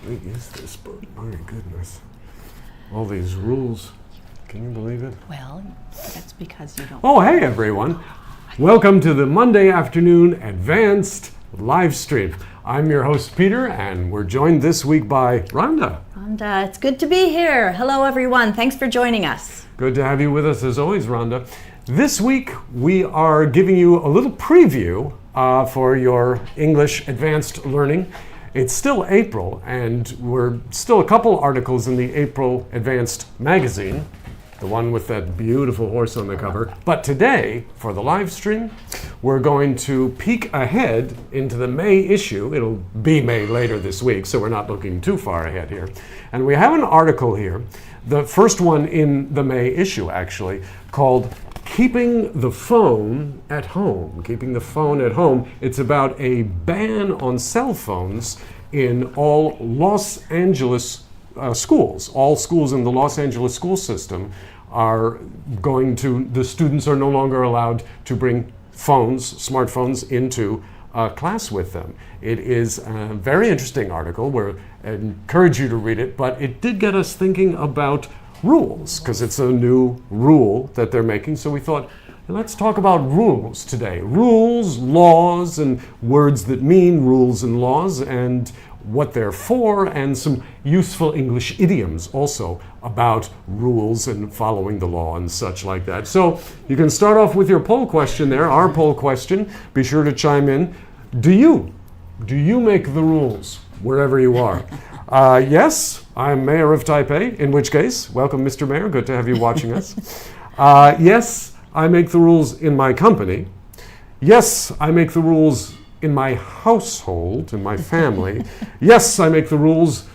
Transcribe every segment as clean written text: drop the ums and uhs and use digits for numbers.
big is this book? My goodness. All these rules. Can you believe it? Well, that's because you don't. Oh, hey everyone. Welcome to the Monday afternoon advanced live stream. I'm your host, Peter, and we're joined this week by Rhonda. Rhonda, it's good to be here. Hello, everyone. Thanks for joining us. Good to have you with us as always, Rhonda. This week, we are giving you a little preview for your English advanced learning. It's still April, and we're still a couple articles in the April Advanced magazine, the one with that beautiful horse on the cover. But today, for the live stream, we're going to peek ahead into the May issue. It'll be May later this week, so we're not looking too far ahead here. And we have an article here, the first one in the May issue, actually, called Keeping the Phone at Home. Keeping the Phone at Home. It's about a ban on cell phones in all Los Angeles schools. All schools in the Los Angeles school system are going to, the students are no longer allowed to bring phones, smartphones, into class with them. It is a very interesting article. I encourage you to read it, but it did get us thinking about rules, because it's a new rule that they're making. So we thought, let's talk about rules today. Rules, laws, and words that mean rules and laws, and what they're for, and some useful English idioms also about rules and following the law and such like that. So you can start off with your poll question there, our poll question. Be sure to chime in. Do you make the rules wherever you are? Yes, I'm Mayor of Taipei, in which case, welcome Mr. Mayor, good to have you watching us. Yes, I make the rules in my company. Yes, I make the rules in my household, in my family. Yes, I make the rules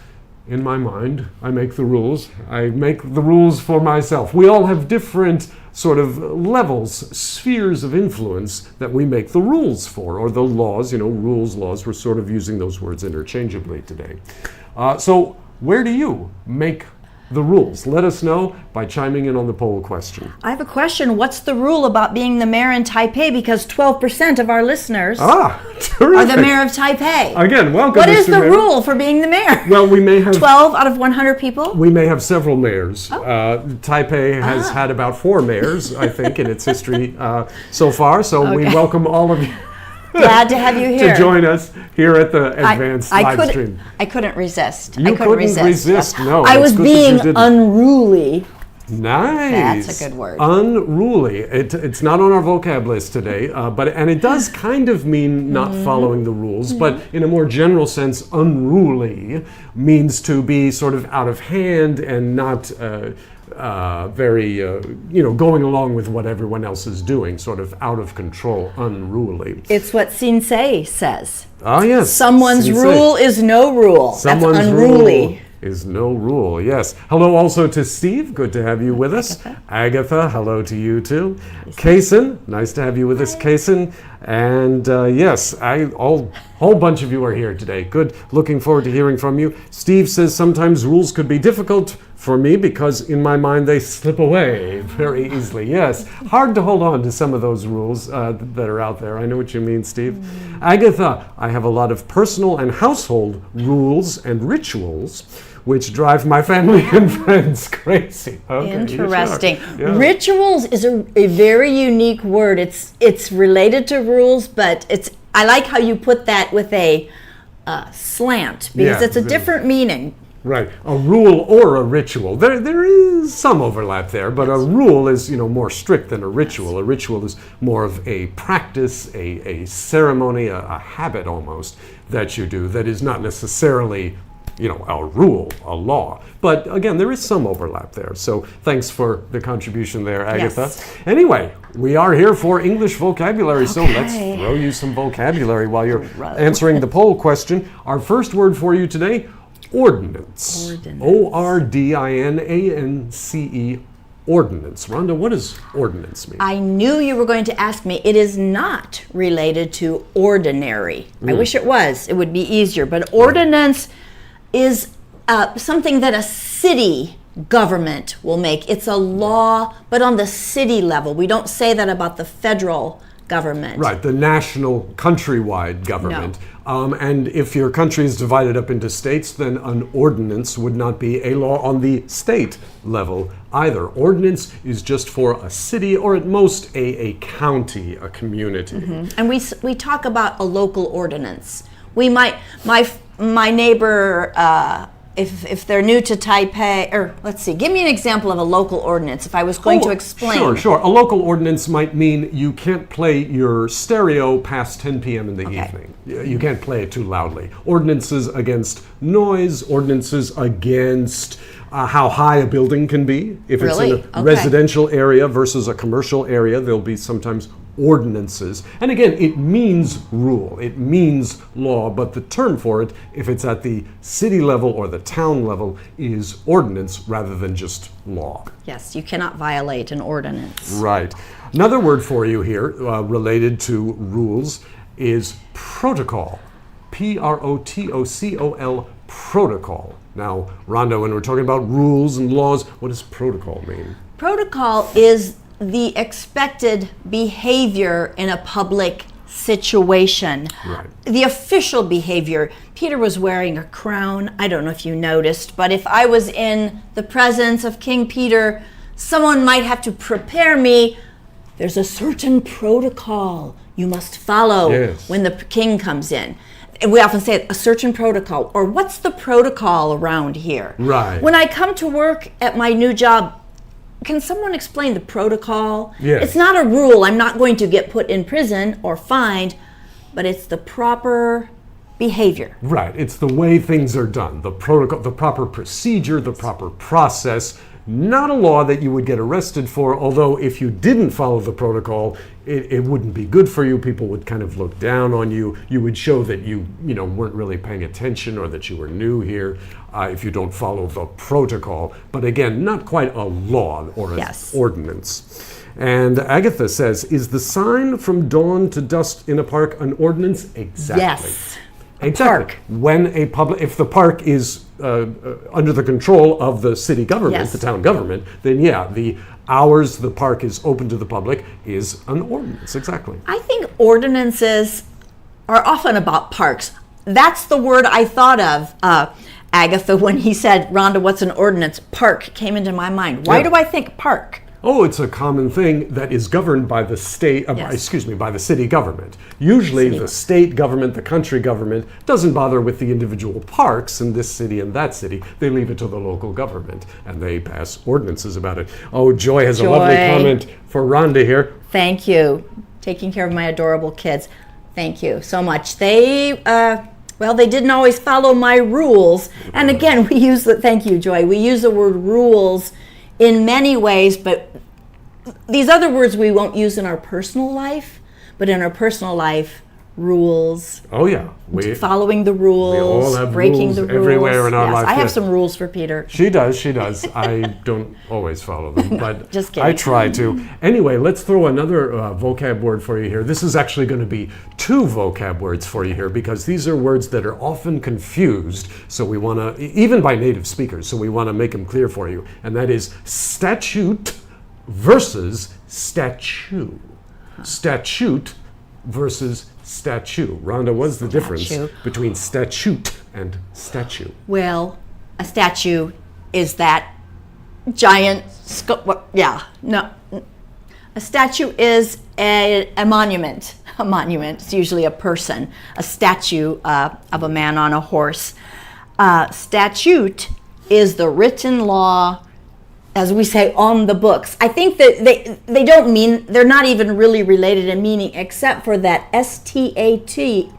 in my mind. I make the rules. I make the rules for myself. We all have different sort of levels, spheres of influence that we make the rules for, or the laws, rules, laws. We're sort of using those words interchangeably today. So where do you make the rules? Let us know by chiming in on the poll question. I have a question. What's the rule about being the mayor in Taipei? Because 12% of our listeners are the mayor of Taipei. Again, welcome, What is Mr. the Mayor. rule for being the mayor? Well, we may have 12 out of 100 people? We may have several mayors. Taipei has had about 4 mayors, I think, in its history so far. So we welcome all of you. Glad to have you here. To join us here at the advanced live stream. I couldn't resist. You couldn't resist. No. I was being unruly. Nice. That's a good word. Unruly. It's not on our vocab list today, and it does kind of mean not following the rules, but in a more general sense, unruly means to be sort of out of hand and not very, going along with what everyone else is doing, sort of out of control, unruly. It's what Sensei says. Ah, yes. Someone's Sensei. Rule is no rule. Someone's That's unruly. Rule is no rule, yes. Hello also to Steve, good to have you with us. Agatha, hello to you too. Kaysen, nice to have you with us, Kaysen. And yes, a whole bunch of you are here today. Good, looking forward to hearing from you. Steve says sometimes rules could be difficult for me because in my mind they slip away very easily. Yes, hard to hold on to some of those rules that are out there. I know what you mean, Steve. Agatha, I have a lot of personal and household rules and rituals which drive my family and friends crazy. Okay, interesting. Sure. Yeah. Rituals is a very unique word. It's related to rules, but I like how you put that with a slant because it's a different meaning. Right, a rule or a ritual. There is some overlap there, but a rule is more strict than a ritual. A ritual is more of a practice, a ceremony, a habit almost that you do that is not necessarily a rule, a law. But again, there is some overlap there. So thanks for the contribution there, Agatha. Yes. Anyway, we are here for English vocabulary, so let's throw you some vocabulary while you're answering the poll question. Our first word for you today, ordinance. O-R-D-I-N-A-N-C-E, ordinance. Rhonda, what does ordinance mean? I knew you were going to ask me. It is not related to ordinary. I wish it was. It would be easier. But ordinance is something that a city government will make. It's a law, but on the city level. We don't say that about the federal government. Right, the national countrywide government. And if your country is divided up into states, then an ordinance would not be a law on the state level either. Ordinance is just for a city or at most a county, a community. And we talk about a local ordinance. We might, my neighbor, if they're new to Taipei, or let's see, give me an example of a local ordinance if I was going to explain. Sure. A local ordinance might mean you can't play your stereo past 10 p.m. in the evening. You can't play it too loudly. Ordinances against noise, ordinances against how high a building can be. If it's in a residential area versus a commercial area, there'll be sometimes ordinances. And again, it means rule, it means law, but the term for it, if it's at the city level or the town level, is ordinance rather than just law. Yes, you cannot violate an ordinance. Right. Another word for you here related to rules is protocol. Protocol, protocol. Now, Rhonda, when we're talking about rules and laws, what does protocol mean? Protocol is the expected behavior in a public situation. Right. The official behavior. Peter was wearing a crown. I don't know if you noticed, but if I was in the presence of King Peter, someone might have to prepare me. There's a certain protocol you must follow when the king comes in. And we often say a certain protocol, or what's the protocol around here? Right. When I come to work at my new job, can someone explain the protocol? Yes. It's not a rule. I'm not going to get put in prison or fined, but it's the proper behavior. Right. It's the way things are done, the protocol, the proper procedure, the proper process. Not a law that you would get arrested for, although if you didn't follow the protocol, it wouldn't be good for you. People would kind of look down on you. You would show that you weren't really paying attention or that you were new here if you don't follow the protocol. But again, not quite a law or an ordinance. And Agatha says, is the sign from dawn to dusk in a park an ordinance? Exactly. Yes. Exactly. When if the park is under the control of the city government, the town government, then the hours the park is open to the public is an ordinance. Exactly. I think ordinances are often about parks. That's the word I thought of, Agatha, when he said, Rhonda, what's an ordinance? Park came into my mind. Why do I think park? Oh, it's a common thing that is governed by the state, by the city government. Usually the state government, the country government, doesn't bother with the individual parks in this city and that city. They leave it to the local government, and they pass ordinances about it. Oh, Joy has a lovely comment for Rhonda here. Thank you. Taking care of my adorable kids. Thank you so much. They didn't always follow my rules. And again, thank you, Joy. We use the word rules in many ways, but these other words we won't use in our personal life, but in our personal life, rules. Oh yeah, following the rules, we all have breaking rules the rules everywhere in our life. I have some rules for Peter. She does. I don't always follow them, but just kidding. I try to. Anyway, let's throw another vocab word for you here. This is actually going to be 2 vocab words for you here because these are words that are often confused. So we want to, even by native speakers, so we want to make them clear for you. And that is statute versus statue. Statute versus statue. Rhonda, what's the difference between statute and statue? Well, a statue is that giant, a statue is a monument. A monument is usually a person. A statue of a man on a horse. Statute is the written law, as we say, on the books. I think that they don't mean, they're not even really related in meaning, except for that S-T-A-T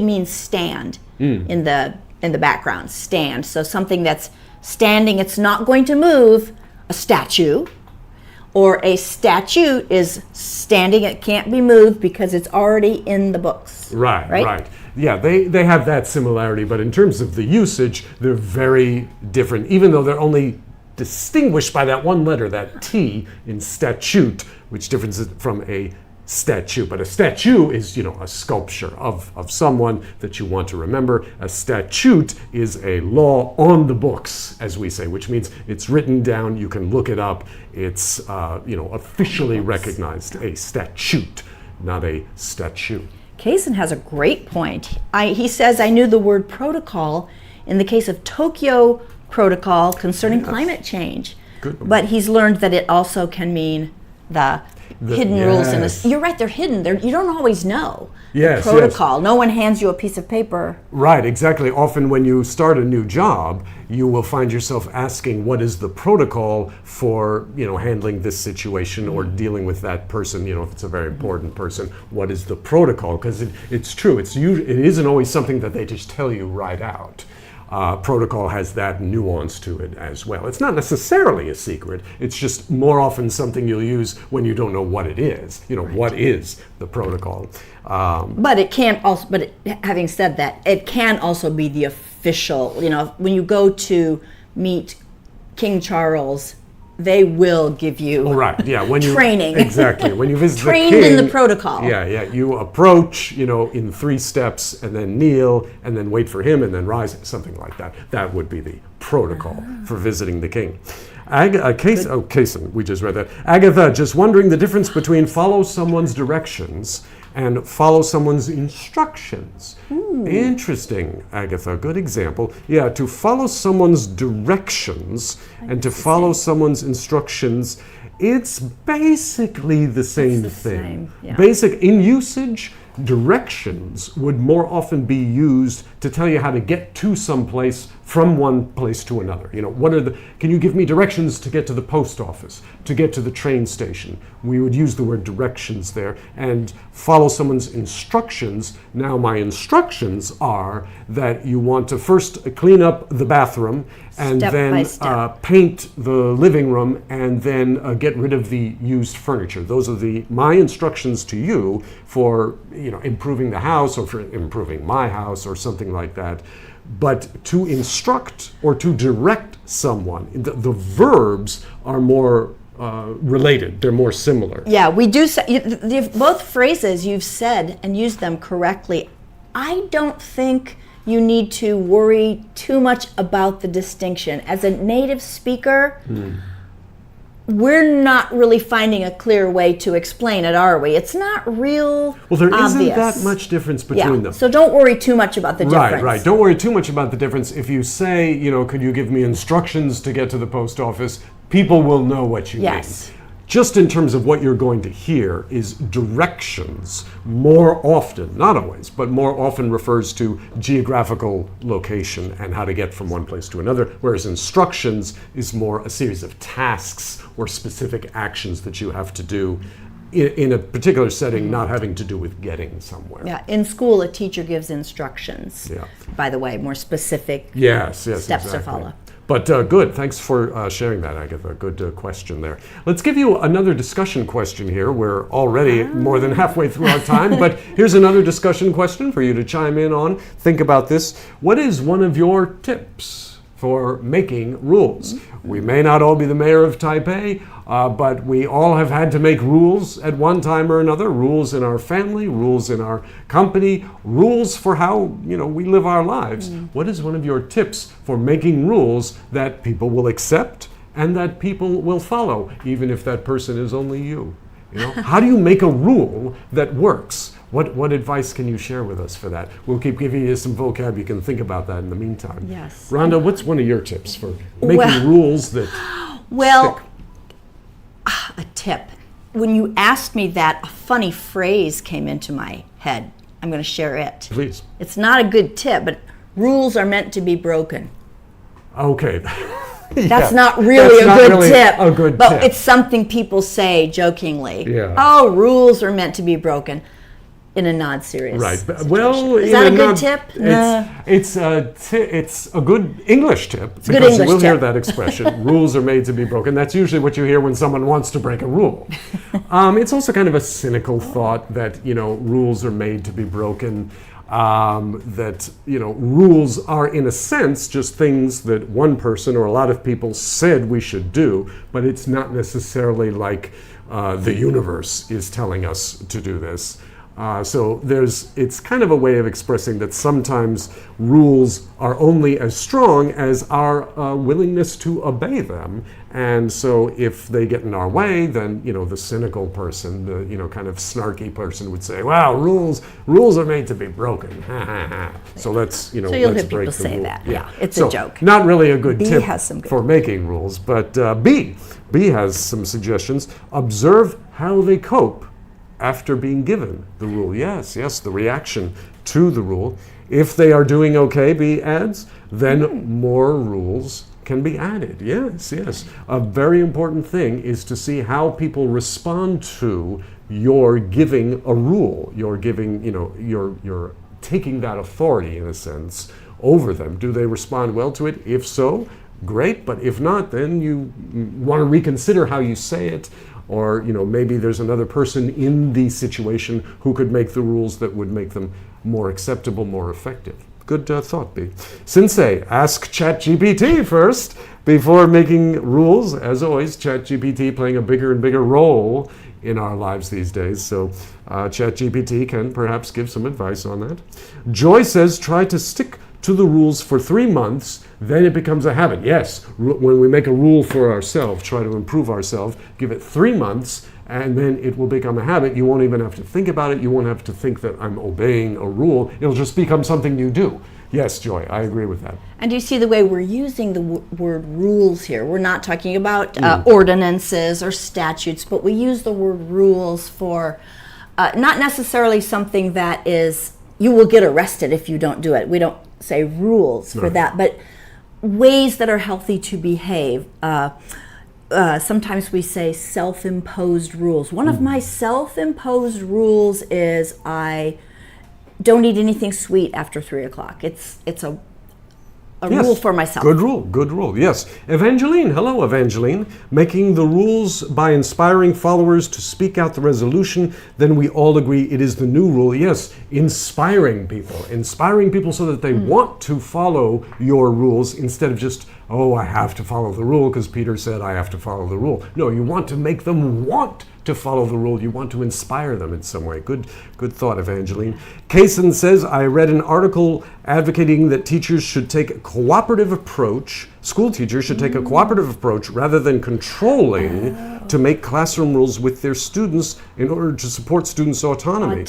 means stand in the background, stand. So something that's standing, it's not going to move, a statue. Or a statute is standing, it can't be moved because it's already in the books. Right. Yeah, they have that similarity, but in terms of the usage, they're very different, even though they're only distinguished by that one letter, that T in statute, which differs it from a statue. But a statue is, a sculpture of someone that you want to remember. A statute is a law on the books, as we say, which means it's written down, you can look it up. It's, officially recognized, a statute, not a statue. Kaysen has a great point. He says, I knew the word protocol in the case of Tokyo Protocol concerning climate change. Good. But he's learned that it also can mean the hidden rules. You're right, they're hidden. You don't always know. Yes, the protocol. Yes. No one hands you a piece of paper. Right, exactly. Often when you start a new job, you will find yourself asking, what is the protocol for, handling this situation or dealing with that person, if it's a very important person, what is the protocol? Because it's true, it isn't always something that they just tell you right out. Protocol has that nuance to it as well. It's not necessarily a secret. It's just more often something you'll use when you don't know what it is. Right. What is the protocol? But it can also. But having said that, it can also be the official. When you go to meet King Charles, they will give you when you training. Exactly. When you visit trained the king, in the protocol. Yeah. You approach, in 3 steps, and then kneel, and then wait for him, and then rise, something like that. That would be the protocol for visiting the king. Kaysen, we just read that. Agatha, just wondering the difference between follow someone's directions and follow someone's instructions. Interesting, Agatha. Good example. Yeah, to follow someone's directions and to follow someone's instructions, it's basically the same thing. Yeah. Basic in usage, directions would more often be used to tell you how to get to some place from one place to another. Can you give me directions to get to the post office, to get to the train station? We would use the word directions there, and follow someone's instructions. Now, my instructions are that you want to first clean up the bathroom, and then paint the living room, and then get rid of the used furniture. Those are my instructions to you for improving the house, or for improving my house, or something like that. But to instruct or to direct someone, the verbs are more related. They're more similar. Yeah, we do. Both phrases you've said and used them correctly. I don't think you need to worry too much about the distinction. As a native speaker, we're not really finding a clear way to explain it, are we? It's not real Well, there obvious. Isn't that much difference between them. So don't worry too much about the difference. Right. Don't worry too much about the difference. If you say, could you give me instructions to get to the post office, people will know what you mean. Just in terms of what you're going to hear is directions more often, not always, but more often refers to geographical location and how to get from one place to another, whereas instructions is more a series of tasks or specific actions that you have to do in a particular setting, not having to do with getting somewhere. Yeah, in school, a teacher gives instructions. Yeah. By the way, more specific steps exactly. to follow. But good, thanks for sharing that, Agatha. Good question there. Let's give you another discussion question here. We're already more than halfway through our time, but here's another discussion question for you to chime in on. Think about this. What is one of your tips for making rules? We may not all be the mayor of Taipei, but we all have had to make rules at one time or another. Rules in our family, rules in our company, rules for how we live our lives. What is one of your tips for making rules that people will accept and that people will follow, even if that person is only you? How do you make a rule that works? What advice can you share with us for that? We'll keep giving you some vocab. You can think about that in the meantime. Yes. Rhonda, what's one of your tips for making rules that stick? A tip. When you asked me that, a funny phrase came into my head. I'm going to share it. Please. It's not a good tip, but rules are meant to be broken. Okay. That's not really a good tip. But tip. It's something people say jokingly. Yeah. Oh, rules are meant to be broken. In a non-serious situation. Well, is that a good tip? It's a good English tip, because good English we'll tip. hear that expression. Rules are made to be broken. That's usually what you hear when someone wants to break a rule. It's also kind of a cynical thought that rules are made to be broken. That rules are in a sense just things that one person or a lot of people said we should do, but it's not necessarily like the universe is telling us to do this. So it's kind of a way of expressing that sometimes rules are only as strong as our willingness to obey them. And so if they get in our way, then, the cynical person, the, kind of snarky person would say, well, rules are made to be broken. So let's, so you'll let's hear break people the say rule. that. Yeah, it's so a joke. Not really a good B tip has some good for making rules, but B has some suggestions. Observe how they cope after being given the rule. Yes, the reaction to the rule. If they are doing okay, B adds, then more rules can be added. Yes. A very important thing is to see how people respond to your giving a rule. You're giving, you're taking that authority, in a sense, over them. Do they respond well to it? If so, great. But if not, then you want to reconsider how you say it. Or, maybe there's another person in the situation who could make the rules that would make them more acceptable, more effective. Good thought, B. Sensei, ask ChatGPT first before making rules. As always, ChatGPT playing a bigger and bigger role in our lives these days. So ChatGPT can perhaps give some advice on that. Joy says, try to stick to the rules for 3 months, then it becomes a habit. Yes, when we make a rule for ourselves, try to improve ourselves, give it 3 months, and then it will become a habit. You won't even have to think about it. You won't have to think that I'm obeying a rule. It'll just become something you do. Yes, Joy, I agree with that. And you see the way we're using the word rules here. We're not talking about ordinances or statutes, but we use the word rules for not necessarily something that is, you will get arrested if you don't do it. We don't say rules for that, but ways that are healthy to behave. Sometimes we say self-imposed rules. One of my self-imposed rules is I don't eat anything sweet after 3 o'clock. It's a rule for myself. Good rule, yes. Evangeline, hello Evangeline. Making the rules by inspiring followers to speak out the resolution, then we all agree it is the new rule. Yes, inspiring people so that they want to follow your rules instead of just, oh, I have to follow the rule because Peter said I have to follow the rule. No, you want to make them want to follow the rule. You want to inspire them in some way. Good thought, Evangeline. Kaysen says, I read an article advocating that teachers should take a cooperative approach. School teachers should take a cooperative approach rather than controlling to make classroom rules with their students in order to support students' autonomy.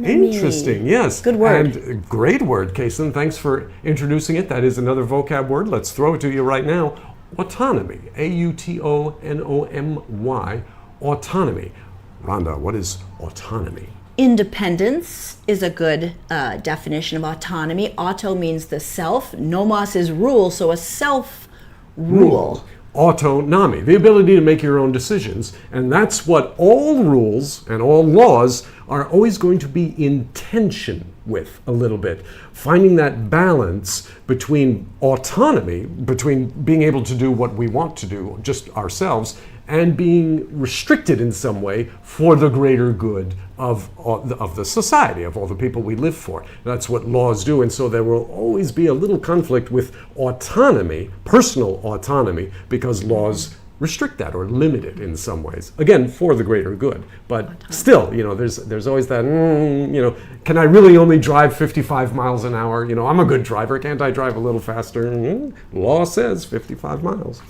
Interesting, yes. Good word. And great word, Kaysen. Thanks for introducing it. That is another vocab word. Let's throw it to you right now. Autonomy. A-U-T-O-N-O-M-Y. Autonomy. Rhonda, what is autonomy? Independence is a good definition of autonomy. Auto means the self. Nomos is rule, so a self-rule. Autonomy, the ability to make your own decisions. And that's what all rules and all laws are always going to be in tension with a little bit. Finding that balance between autonomy, between being able to do what we want to do, just ourselves, and being restricted in some way for the greater good of the society, of all the people we live for. That's what laws do, and so there will always be a little conflict with autonomy, personal autonomy, because laws restrict that or limit it in some ways. Again, for the greater good, but still, there's always that, can I really only drive 55 miles an hour? I'm a good driver, can't I drive a little faster? Law says 55 miles.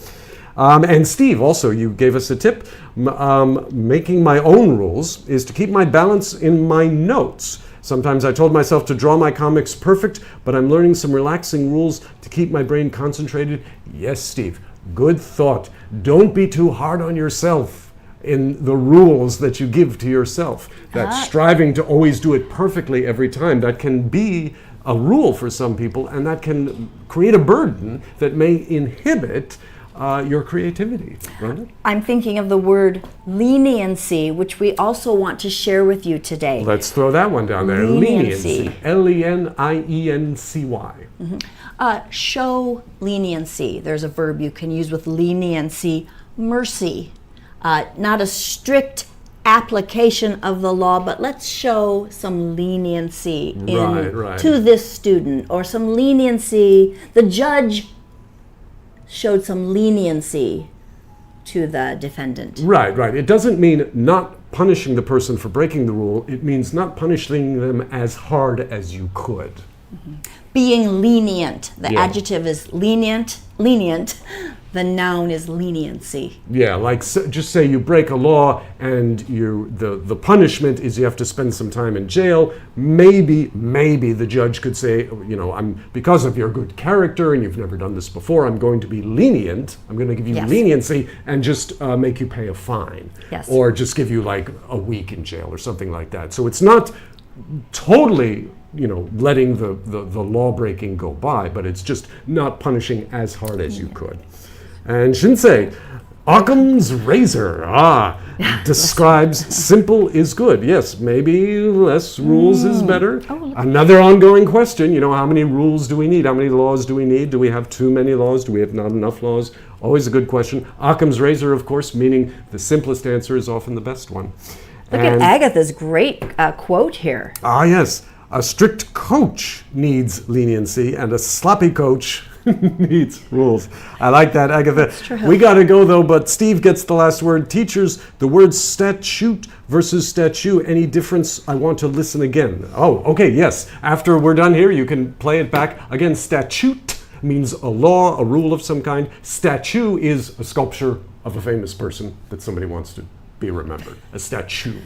And Steve, also, you gave us a tip. Making my own rules is to keep my balance in my notes. Sometimes I told myself to draw my comics perfect, but I'm learning some relaxing rules to keep my brain concentrated. Yes, Steve, good thought. Don't be too hard on yourself in the rules that you give to yourself. That striving to always do it perfectly every time, that can be a rule for some people, and that can create a burden that may inhibit your creativity. Right? I'm thinking of the word leniency, which we also want to share with you today. Let's throw that one down there. Leniency. Leniency. Show leniency. There's a verb you can use with leniency. Mercy. Not a strict application of the law, but let's show some leniency to this student, or some leniency. The judge showed some leniency to the defendant. Right, right. It doesn't mean not punishing the person for breaking the rule. It means not punishing them as hard as you could. Being lenient. The Yeah. adjective is lenient. The noun is leniency. Yeah, like just say you break a law and the punishment is you have to spend some time in jail. Maybe the judge could say, because of your good character and you've never done this before, I'm going to be lenient. I'm going to give you Yes. leniency and just make you pay a fine. Yes. Or just give you like a week in jail or something like that. So it's not totally letting the law breaking go by, but it's just not punishing as hard as you could. And Shinsei, Occam's razor, describes simple is good. Yes, maybe less rules is better. Another ongoing question, how many rules do we need? How many laws do we need? Do we have too many laws? Do we have not enough laws? Always a good question. Occam's razor, of course, meaning the simplest answer is often the best one. Look at Agatha's great quote here. Yes. A strict coach needs leniency and a sloppy coach needs rules. I like that, Agatha. That's true. We got to go, though, but Steve gets the last word. Teachers, the words statute versus statute, any difference? I want to listen again. Oh, okay, yes. After we're done here, you can play it back. Again, statute means a law, a rule of some kind. Statue is a sculpture of a famous person that somebody wants to be remembered, a statue.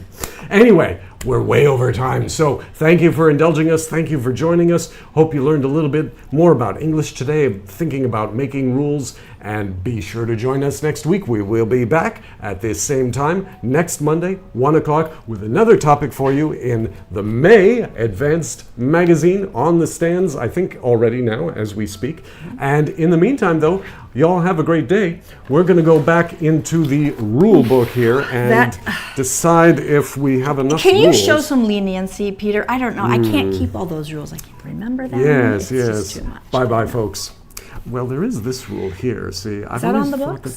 Anyway, we're way over time, so thank you for indulging us. Thank you for joining us. Hope you learned a little bit more about English today, thinking about making rules, and be sure to join us next week. We will be back at this same time next Monday, 1 o'clock, with another topic for you in the May Advanced Magazine on the stands, I think already now as we speak. And in the meantime, though, y'all have a great day. We're going to go back into the rule book here and decide if we have enough Can you rules. show some leniency, Peter? I don't know. I can't keep all those rules. I can't remember them. Yes, It's yes. just too much. Bye-bye, folks. Well, there is this rule here. See, I've that always on the thought books? that